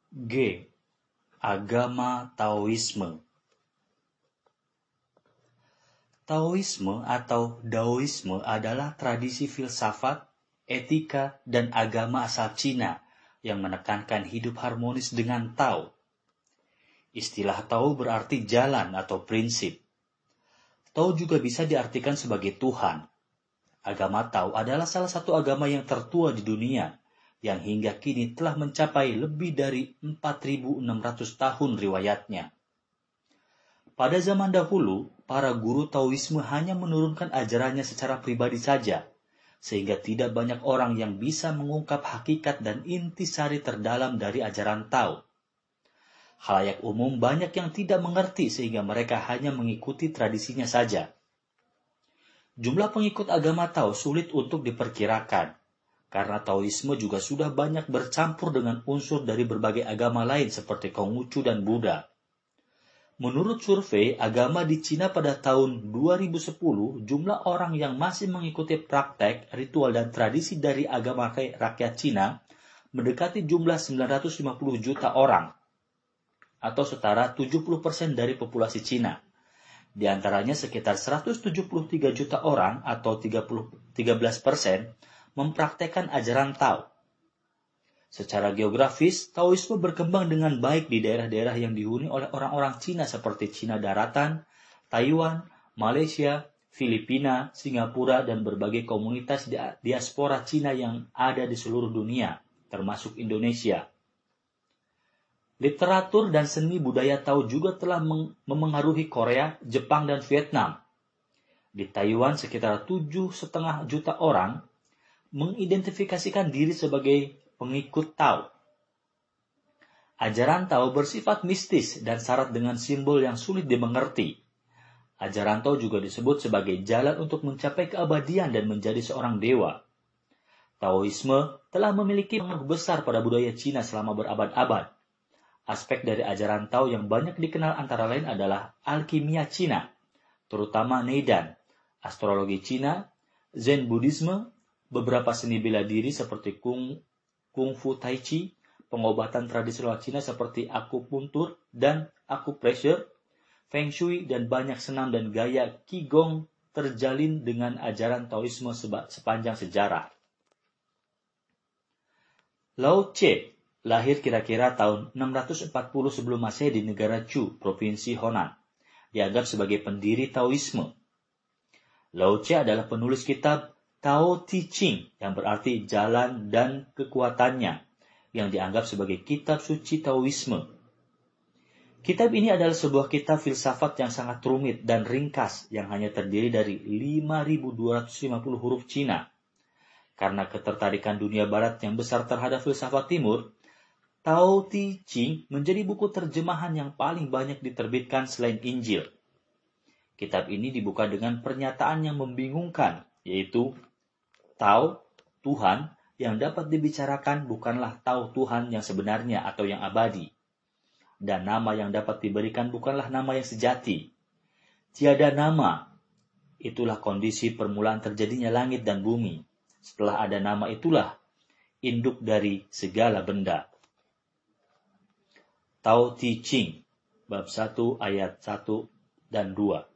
G. Agama Taoisme. Taoisme atau Daoisme adalah tradisi filsafat, etika, dan agama asal Cina yang menekankan hidup harmonis dengan Tao. Istilah Tao berarti jalan atau prinsip. Tao juga bisa diartikan sebagai Tuhan. Agama Tao adalah salah satu agama yang tertua di dunia, yang hingga kini telah mencapai lebih dari 4.600 tahun riwayatnya. Pada zaman dahulu, para guru Taoisme hanya menurunkan ajarannya secara pribadi saja, sehingga tidak banyak orang yang bisa mengungkap hakikat dan intisari terdalam dari ajaran Tao. Khalayak umum banyak yang tidak mengerti sehingga mereka hanya mengikuti tradisinya saja. Jumlah pengikut agama Tao sulit untuk diperkirakan, karena Taoisme juga sudah banyak bercampur dengan unsur dari berbagai agama lain seperti Konghucu dan Buddha. Menurut survei agama di Cina pada tahun 2010, jumlah orang yang masih mengikuti praktek, ritual, dan tradisi dari agama rakyat Cina mendekati jumlah 950 juta orang, atau setara 70% dari populasi Cina. Di antaranya sekitar 173 juta orang atau 13% mempraktekkan ajaran Tao. Secara geografis, Taoisme berkembang dengan baik di daerah-daerah yang dihuni oleh orang-orang Cina seperti Cina Daratan, Taiwan, Malaysia, Filipina, Singapura, dan berbagai komunitas diaspora Cina yang ada di seluruh dunia, termasuk Indonesia. Literatur dan seni budaya Tao juga telah memengaruhi Korea, Jepang, dan Vietnam. Di Taiwan, sekitar 7,5 juta orang mengidentifikasikan diri sebagai pengikut Tao. Ajaran Tao bersifat mistis dan syarat dengan simbol yang sulit dimengerti. Ajaran Tao juga disebut sebagai jalan untuk mencapai keabadian dan menjadi seorang dewa. Taoisme telah memiliki pengaruh besar pada budaya Cina selama berabad-abad. Aspek dari ajaran Tao yang banyak dikenal antara lain adalah alkimia Cina, terutama Neidan, astrologi Cina, Zen Buddhisme, beberapa seni bela diri seperti Kung Fu Tai Chi, pengobatan tradisional Cina seperti akupuntur dan acupressure, Feng Shui, dan banyak senam dan gaya Qigong terjalin dengan ajaran Taoisme sepanjang sejarah. Lao Tse lahir kira-kira tahun 640 sebelum Masehi di negara Chu, Provinsi Honan. Dianggap sebagai pendiri Taoisme. Lao Tse adalah penulis kitab Tao Te Ching yang berarti jalan dan kekuatannya, yang dianggap sebagai kitab suci Taoisme. Kitab ini adalah sebuah kitab filsafat yang sangat rumit dan ringkas yang hanya terdiri dari 5.250 huruf Cina. Karena ketertarikan dunia barat yang besar terhadap filsafat timur, Tao Te Ching menjadi buku terjemahan yang paling banyak diterbitkan selain Injil. Kitab ini dibuka dengan pernyataan yang membingungkan, yaitu Tao, Tuhan, yang dapat dibicarakan bukanlah Tao Tuhan yang sebenarnya atau yang abadi. Dan nama yang dapat diberikan bukanlah nama yang sejati. Tiada nama, itulah kondisi permulaan terjadinya langit dan bumi. Setelah ada nama itulah induk dari segala benda. Tao Te Ching, bab 1 ayat 1 dan 2.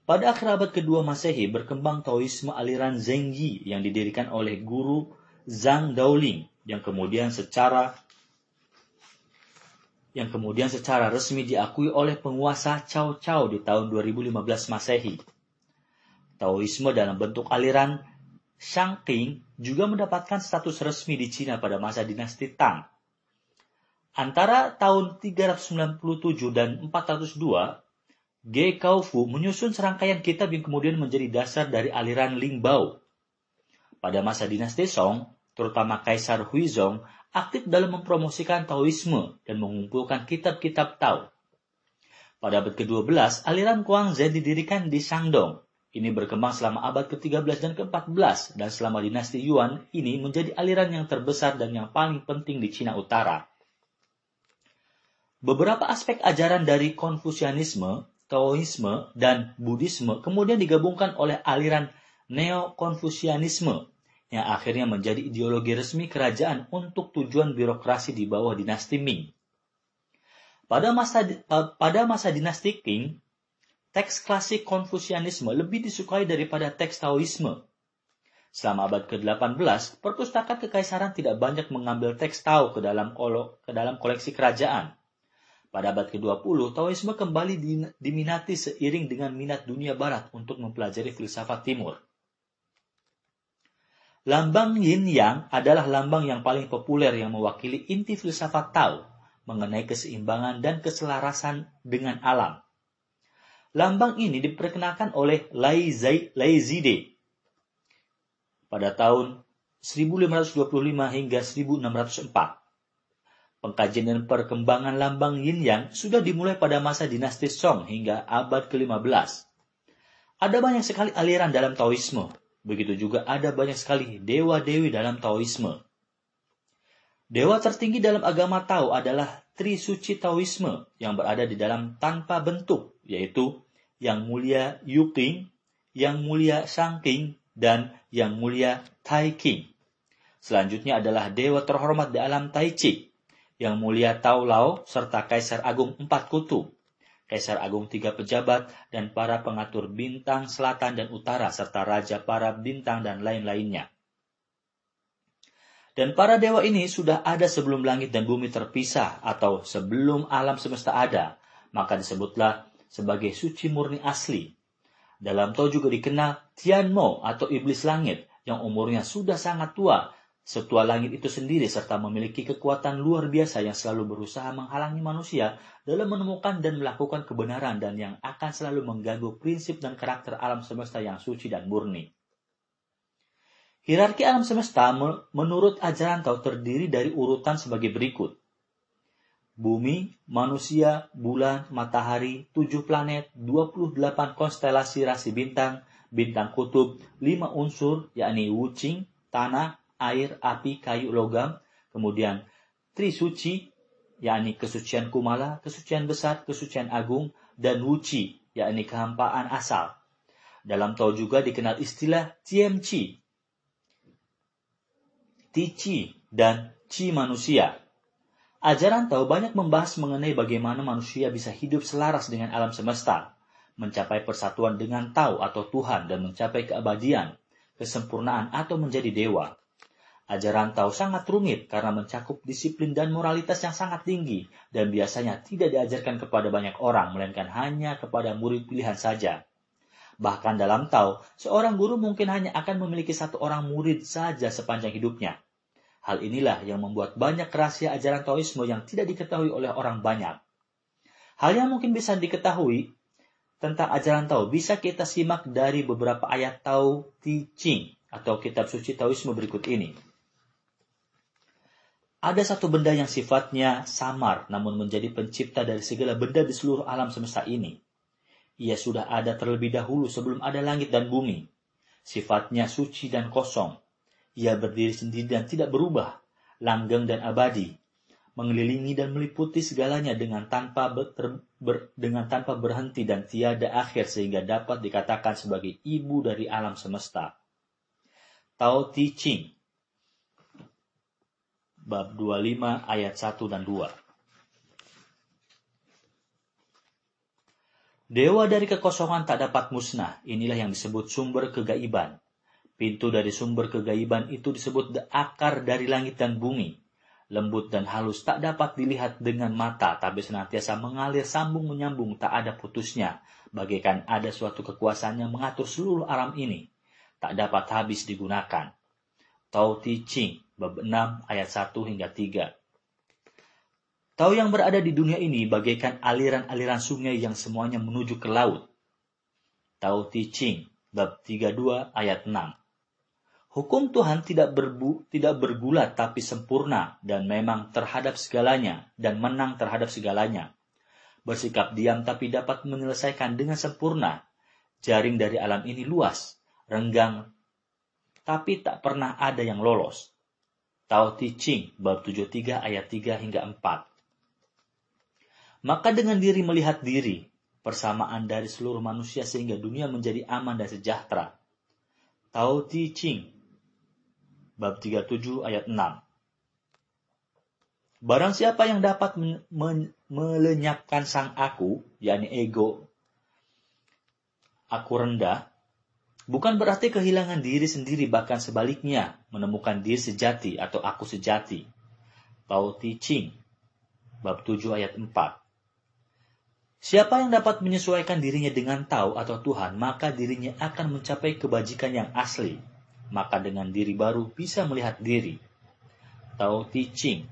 Pada akhir abad kedua Masehi berkembang Taoisme aliran Zhengyi yang didirikan oleh guru Zhang Daoling yang kemudian secara resmi diakui oleh penguasa Cao Cao di tahun 2015 Masehi. Taoisme dalam bentuk aliran Shangqing juga mendapatkan status resmi di Cina pada masa dinasti Tang. Antara tahun 397 dan 402, Ge Kaofu menyusun serangkaian kitab yang kemudian menjadi dasar dari aliran Lingbao. Pada masa dinasti Song, terutama Kaisar Huizong, aktif dalam mempromosikan Taoisme dan mengumpulkan kitab-kitab Tao. Pada abad ke-12, aliran Guangzhen didirikan di Shandong. Ini berkembang selama abad ke-13 dan ke-14, dan selama dinasti Yuan, ini menjadi aliran yang terbesar dan yang paling penting di Cina Utara. Beberapa aspek ajaran dari Konfusianisme, Taoisme, dan Buddhisme kemudian digabungkan oleh aliran Neo-Konfusianisme yang akhirnya menjadi ideologi resmi kerajaan untuk tujuan birokrasi di bawah dinasti Ming. Pada masa dinasti Qing, teks klasik Konfusianisme lebih disukai daripada teks Taoisme. Selama abad ke-18, perpustakaan kekaisaran tidak banyak mengambil teks Tao ke dalam koleksi kerajaan. Pada abad ke-20, Taoisme kembali diminati seiring dengan minat dunia barat untuk mempelajari filsafat timur. Lambang Yin Yang adalah lambang yang paling populer yang mewakili inti filsafat Tao mengenai keseimbangan dan keselarasan dengan alam. Lambang ini diperkenalkan oleh Lai Zide pada tahun 1525 hingga 1604. Pengkajian dan perkembangan lambang Yin Yang sudah dimulai pada masa dinasti Song hingga abad ke-15. Ada banyak sekali aliran dalam Taoisme. Begitu juga ada banyak sekali dewa-dewi dalam Taoisme. Dewa tertinggi dalam agama Tao adalah Tri Suci Taoisme yang berada di dalam tanpa bentuk, yaitu Yang Mulia Yu Qing, Yang Mulia Shang Qing, dan Yang Mulia Tai Qing. Selanjutnya adalah dewa terhormat di alam Tai Chi, Yang Mulia Tao Lao, serta Kaisar Agung 4 Kutub, Kaisar Agung 3 Pejabat, dan para pengatur bintang selatan dan utara, serta Raja para bintang dan lain-lainnya. Dan para dewa ini sudah ada sebelum langit dan bumi terpisah, atau sebelum alam semesta ada, maka disebutlah sebagai suci murni asli. Dalam Tao juga dikenal Tianmo atau iblis langit yang umurnya sudah sangat tua, setua langit itu sendiri, serta memiliki kekuatan luar biasa yang selalu berusaha menghalangi manusia dalam menemukan dan melakukan kebenaran dan yang akan selalu mengganggu prinsip dan karakter alam semesta yang suci dan murni. Hierarki alam semesta menurut ajaran Tao terdiri dari urutan sebagai berikut. Bumi, manusia, bulan, matahari, 7 planet, 28 konstelasi rasi bintang, bintang kutub, 5 unsur, yakni wucing, tanah, air, api, kayu, logam, kemudian Tri Suci, yakni kesucian kumala, kesucian besar, kesucian agung, dan wuci, yakni kehampaan asal. Dalam Tao juga dikenal istilah Tiemchi, Tici, dan Chi manusia. Ajaran Tao banyak membahas mengenai bagaimana manusia bisa hidup selaras dengan alam semesta, mencapai persatuan dengan Tao atau Tuhan, dan mencapai keabadian, kesempurnaan, atau menjadi dewa. Ajaran Tao sangat rumit karena mencakup disiplin dan moralitas yang sangat tinggi, dan biasanya tidak diajarkan kepada banyak orang, melainkan hanya kepada murid pilihan saja. Bahkan dalam Tao, seorang guru mungkin hanya akan memiliki 1 orang murid saja sepanjang hidupnya. Hal inilah yang membuat banyak rahasia ajaran Taoisme yang tidak diketahui oleh orang banyak. Hal yang mungkin bisa diketahui tentang ajaran Tao bisa kita simak dari beberapa ayat Tao Te Ching atau kitab suci Taoisme berikut ini. Ada satu benda yang sifatnya samar namun menjadi pencipta dari segala benda di seluruh alam semesta ini. Ia sudah ada terlebih dahulu sebelum ada langit dan bumi. Sifatnya suci dan kosong. Ia berdiri sendiri dan tidak berubah, langgeng dan abadi, mengelilingi dan meliputi segalanya dengan tanpa berhenti dan tiada akhir sehingga dapat dikatakan sebagai ibu dari alam semesta. Tao Te Ching, bab 25 ayat 1 dan 2. Dewa dari kekosongan tak dapat musnah, inilah yang disebut sumber kegaiban. Pintu dari sumber kegaiban itu disebut akar dari langit dan bumi. Lembut dan halus tak dapat dilihat dengan mata, tapi senantiasa mengalir sambung menyambung tak ada putusnya. Bagaikan ada suatu kekuasaan yang mengatur seluruh alam ini. Tak dapat habis digunakan. Tao Te Ching, bab 6 ayat 1 hingga 3. Tao yang berada di dunia ini bagaikan aliran-aliran sungai yang semuanya menuju ke laut. Tao Te Ching, bab 32 ayat 6. Hukum Tuhan tidak bergulat tapi sempurna dan memang terhadap segalanya dan menang terhadap segalanya. Bersikap diam tapi dapat menyelesaikan dengan sempurna. Jaring dari alam ini luas, renggang, tapi tak pernah ada yang lolos. Tao Te Ching, bab 73 ayat 3 hingga 4. Maka dengan diri melihat diri, persamaan dari seluruh manusia sehingga dunia menjadi aman dan sejahtera. Tao Te Ching, bab 37 ayat 6. Barang siapa yang dapat melenyapkan sang aku, yakni ego, aku rendah, bukan berarti kehilangan diri sendiri, bahkan sebaliknya, menemukan diri sejati atau aku sejati. Tao Te Ching, bab 7 ayat 4. Siapa yang dapat menyesuaikan dirinya dengan Tao atau Tuhan, maka dirinya akan mencapai kebajikan yang asli. Maka dengan diri baru bisa melihat diri. Tao Te Ching,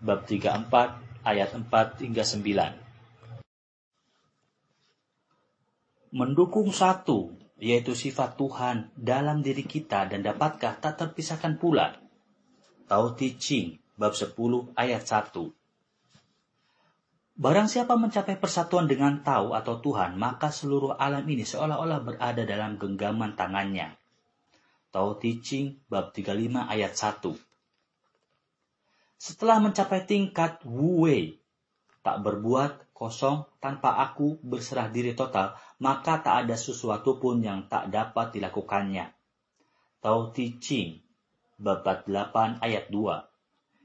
bab 34 ayat 4 hingga 9. Mendukung satu, yaitu sifat Tuhan dalam diri kita dan dapatkah tak terpisahkan pula. Tao Te Ching, bab 10 ayat 1. Barang siapa mencapai persatuan dengan Tao atau Tuhan, maka seluruh alam ini seolah-olah berada dalam genggaman tangannya. Tao Te Ching, bab 35 ayat 1. Setelah mencapai tingkat Wu Wei, tak berbuat, kosong, tanpa aku, berserah diri total, maka tak ada sesuatu pun yang tak dapat dilakukannya. Tao Te Ching, bab 48 ayat 2.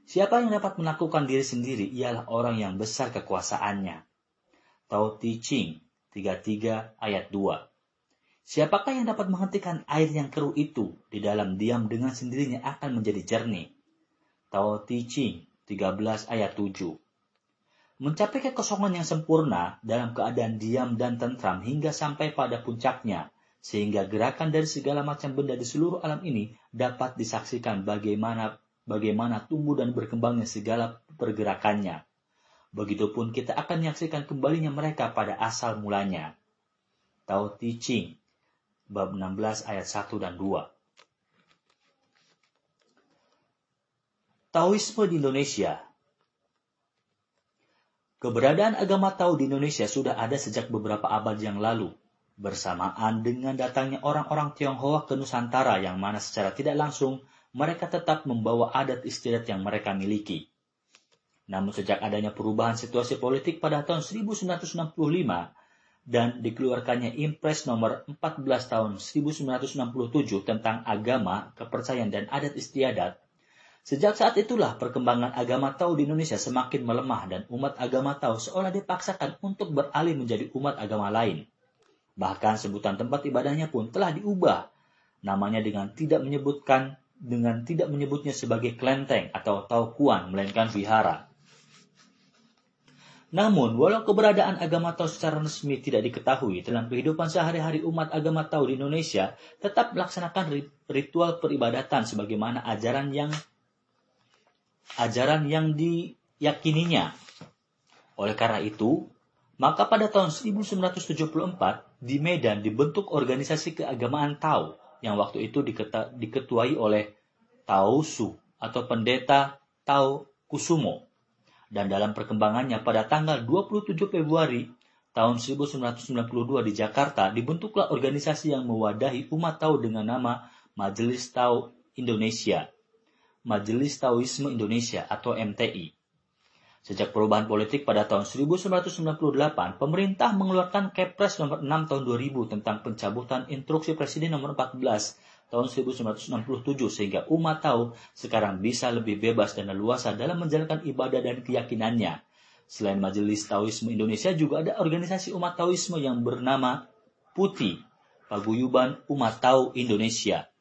Siapa yang dapat melakukan diri sendiri ialah orang yang besar kekuasaannya. Tao Te Ching, 33 ayat 2. Siapakah yang dapat menghentikan air yang keruh itu di dalam diam dengan sendirinya akan menjadi jernih. Tao Te Ching, 13 ayat 7. Mencapai kekosongan yang sempurna dalam keadaan diam dan tentram hingga sampai pada puncaknya, sehingga gerakan dari segala macam benda di seluruh alam ini dapat disaksikan bagaimana tumbuh dan berkembangnya segala pergerakannya. Begitupun kita akan menyaksikan kembalinya mereka pada asal mulanya. Tao Te Ching, bab 16 ayat 1 dan 2. Taoisme di Indonesia. Keberadaan agama Tao di Indonesia sudah ada sejak beberapa abad yang lalu, bersamaan dengan datangnya orang-orang Tionghoa ke Nusantara yang mana secara tidak langsung mereka tetap membawa adat istiadat yang mereka miliki. Namun sejak adanya perubahan situasi politik pada tahun 1965 dan dikeluarkannya Impres nomor 14 tahun 1967 tentang agama, kepercayaan, dan adat istiadat, sejak saat itulah perkembangan agama Tao di Indonesia semakin melemah dan umat agama Tao seolah dipaksakan untuk beralih menjadi umat agama lain. Bahkan sebutan tempat ibadahnya pun telah diubah, namanya dengan tidak menyebutnya sebagai kelenteng atau Tao Kuan, melainkan vihara. Namun, walau keberadaan agama Tao secara resmi tidak diketahui, dalam kehidupan sehari-hari umat agama Tao di Indonesia tetap melaksanakan ritual peribadatan sebagaimana ajaran yang diyakininya. Oleh karena itu, maka pada tahun 1974 di Medan dibentuk organisasi keagamaan Tao yang waktu itu diketuai oleh Tao Su atau pendeta Tao Kusumo. Dan dalam perkembangannya pada tanggal 27 Februari tahun 1992 di Jakarta dibentuklah organisasi yang mewadahi umat Tao dengan nama Majelis Tao Indonesia, Majelis Taoisme Indonesia atau MTI. Sejak perubahan politik pada tahun 1998, pemerintah mengeluarkan Kepres nomor 6 tahun 2000 tentang pencabutan instruksi Presiden nomor 14 tahun 1967 sehingga umat Tao sekarang bisa lebih bebas dan leluasa dalam menjalankan ibadah dan keyakinannya. Selain Majelis Taoisme Indonesia juga ada organisasi umat Taoisme yang bernama PUTI, Paguyuban Umat Tao Indonesia.